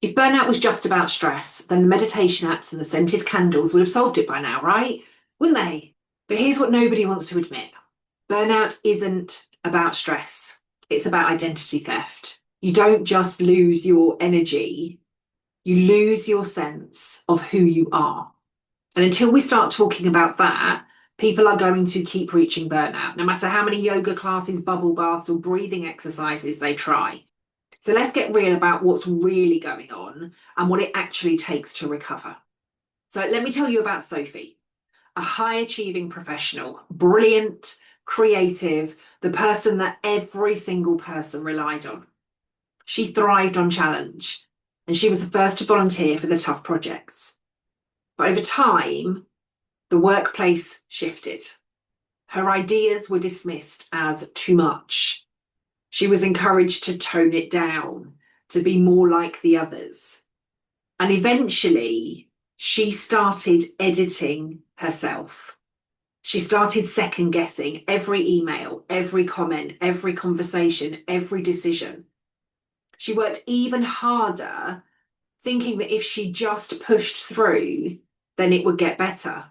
If burnout was just about stress, then the meditation apps and the scented candles would have solved it by now, right? Wouldn't they? But here's what nobody wants to admit. Burnout isn't about stress. It's about identity theft. You don't just lose your energy, you lose your sense of who you are. And until we start talking about that, people are going to keep reaching burnout, no matter how many yoga classes, bubble baths, or breathing exercises they try. So let's get real about what's really going on and what it actually takes to recover. So let me tell you about Sophie, a high achieving professional, brilliant, creative, the person that every single person relied on. She thrived on challenge, and she was the first to volunteer for the tough projects. But over time, the workplace shifted. Her ideas were dismissed as too much. She was encouraged to tone it down, to be more like the others. And eventually, she started editing herself. She started second guessing every email, every comment, every conversation, every decision. She worked even harder, thinking that if she just pushed through, then it would get better.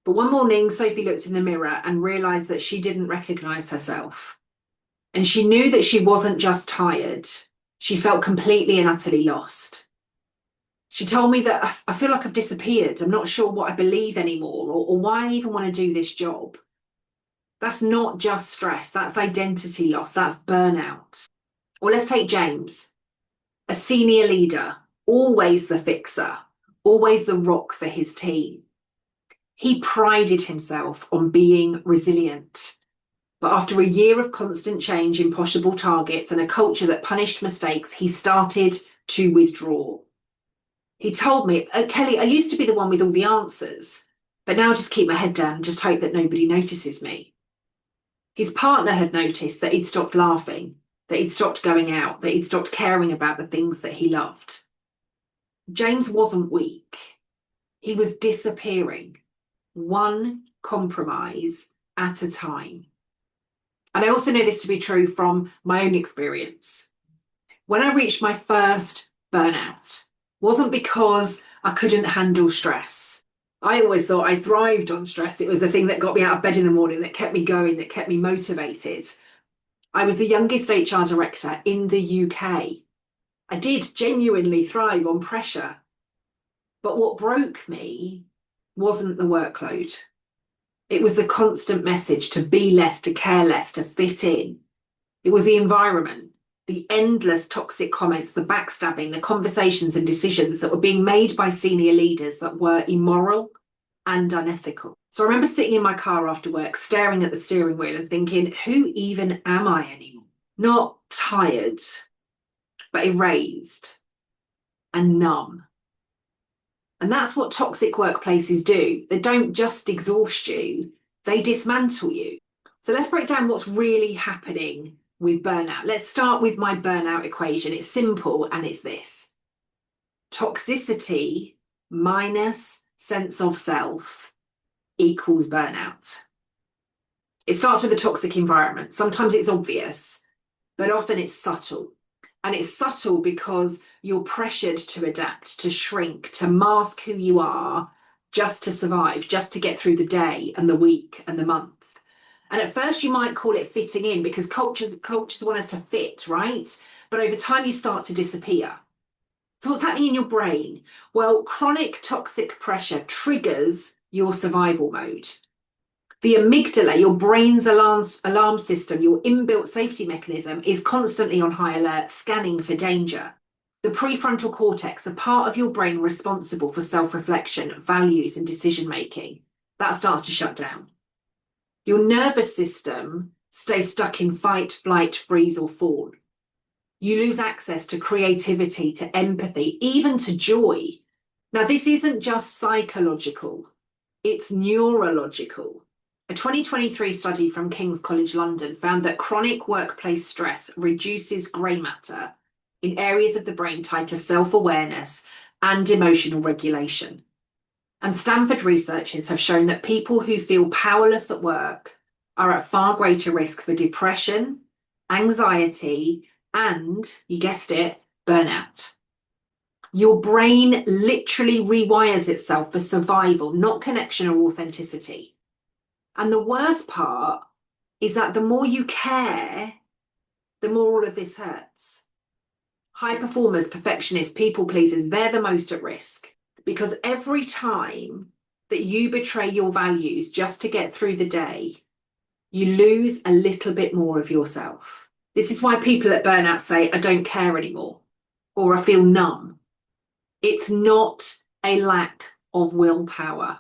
But one morning, Sophie looked in the mirror and realised that she didn't recognise herself. And she knew that she wasn't just tired. She felt completely and utterly lost. She told me that I feel like I've disappeared. I'm not sure what I believe anymore or why I even want to do this job. That's not just stress. That's identity loss. That's burnout. Or let's take James, a senior leader, always the fixer, always the rock for his team. He prided himself on being resilient. But after a year of constant change, impossible targets, and a culture that punished mistakes, he started to withdraw. He told me, Kelly, I used to be the one with all the answers, but now I just keep my head down and just hope that nobody notices me. His partner had noticed that he'd stopped laughing, that he'd stopped going out, that he'd stopped caring about the things that he loved. James wasn't weak. He was disappearing, one compromise at a time. And I also know this to be true from my own experience. When I reached my first burnout, wasn't because I couldn't handle stress. I always thought I thrived on stress. It was the thing that got me out of bed in the morning, that kept me going, that kept me motivated. I was the youngest HR director in the UK. I did genuinely thrive on pressure. But what broke me wasn't the workload. It was the constant message to be less, to care less, to fit in. It was the environment, the endless toxic comments, the backstabbing, the conversations and decisions that were being made by senior leaders that were immoral and unethical. So I remember sitting in my car after work, staring at the steering wheel and thinking, who even am I anymore? Not tired, but erased and numb. And that's what toxic workplaces do. They don't just exhaust you, they dismantle you. So let's break down what's really happening with burnout. Let's start with my burnout equation. It's simple and it's this. Toxicity minus sense of self equals burnout. It starts with a toxic environment. Sometimes it's obvious, but often it's subtle. And it's subtle because you're pressured to adapt, to shrink, to mask who you are just to survive, just to get through the day and the week and the month. And at first you might call it fitting in because cultures want us to fit, right? But over time you start to disappear. So what's happening in your brain? Well, chronic toxic pressure triggers your survival mode. The amygdala, your brain's alarm system, your inbuilt safety mechanism, is constantly on high alert, scanning for danger. The prefrontal cortex, the part of your brain responsible for self-reflection, values, and decision-making, that starts to shut down. Your nervous system stays stuck in fight, flight, freeze, or fawn. You lose access to creativity, to empathy, even to joy. Now, this isn't just psychological, it's neurological. A 2023 study from King's College London found that chronic workplace stress reduces grey matter in areas of the brain tied to self-awareness and emotional regulation. And Stanford researchers have shown that people who feel powerless at work are at far greater risk for depression, anxiety, and, you guessed it, burnout. Your brain literally rewires itself for survival, not connection or authenticity. And the worst part is that the more you care, the more all of this hurts. High performers, perfectionists, people pleasers, they're the most at risk, because every time that you betray your values just to get through the day, you lose a little bit more of yourself. This is why people at burnout say, I don't care anymore, or I feel numb. It's not a lack of willpower.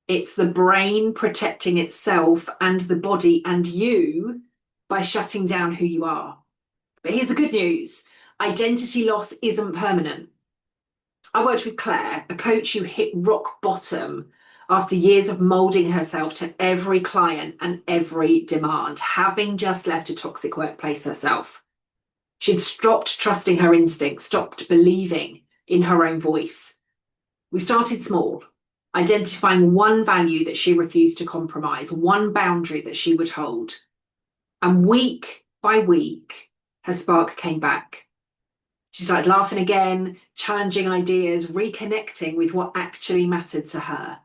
It's the brain protecting itself and the body and you by shutting down who you are. But here's the good news. Identity loss isn't permanent. I worked with Claire, a coach who hit rock bottom after years of molding herself to every client and every demand, having just left a toxic workplace herself. She'd stopped trusting her instincts, stopped believing in her own voice. We started small, identifying one value that she refused to compromise, one boundary that she would hold. And week by week, her spark came back. She started laughing again, challenging ideas, reconnecting with what actually mattered to her.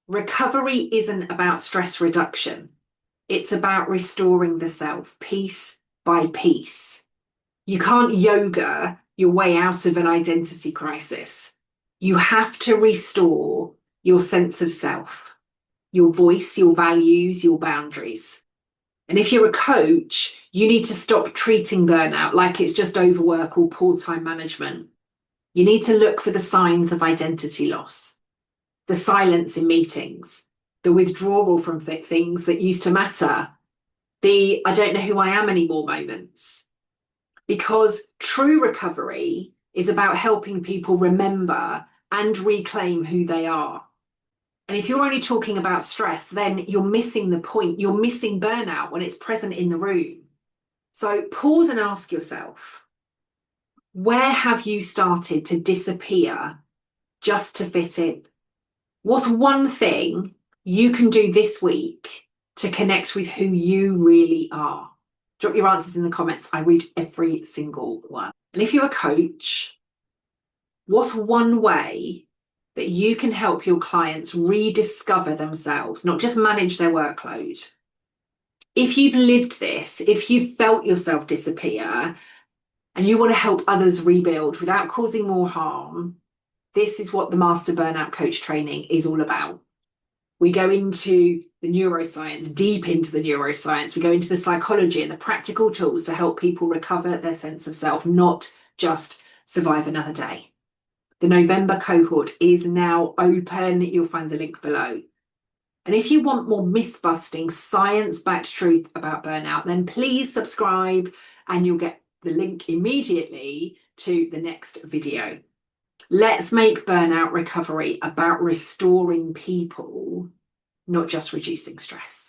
Recovery isn't about stress reduction. It's about restoring the self, piece by piece. You can't yoga your way out of an identity crisis. You have to restore your sense of self, your voice, your values, your boundaries. And if you're a coach, you need to stop treating burnout like it's just overwork or poor time management. You need to look for the signs of identity loss, the silence in meetings, the withdrawal from things that used to matter, the I don't know who I am anymore moments. Because true recovery is about helping people remember and reclaim who they are. And if you're only talking about stress, then you're missing the point. You're missing burnout when it's present in the room. So pause and ask yourself, where have you started to disappear just to fit in? What's one thing you can do this week to connect with who you really are? Drop your answers in the comments. I read every single one. And if you're a coach, what's one way that you can help your clients rediscover themselves, not just manage their workload? If you've lived this, if you've felt yourself disappear and you want to help others rebuild without causing more harm, this is what the Master Burnout Coach training is all about. We go into the neuroscience, deep into the neuroscience. We go into the psychology and the practical tools to help people recover their sense of self, not just survive another day. The November cohort is now open. You'll find the link below. And if you want more myth-busting, science-backed truth about burnout, then please subscribe and you'll get the link immediately to the next video. Let's make burnout recovery about restoring people, not just reducing stress.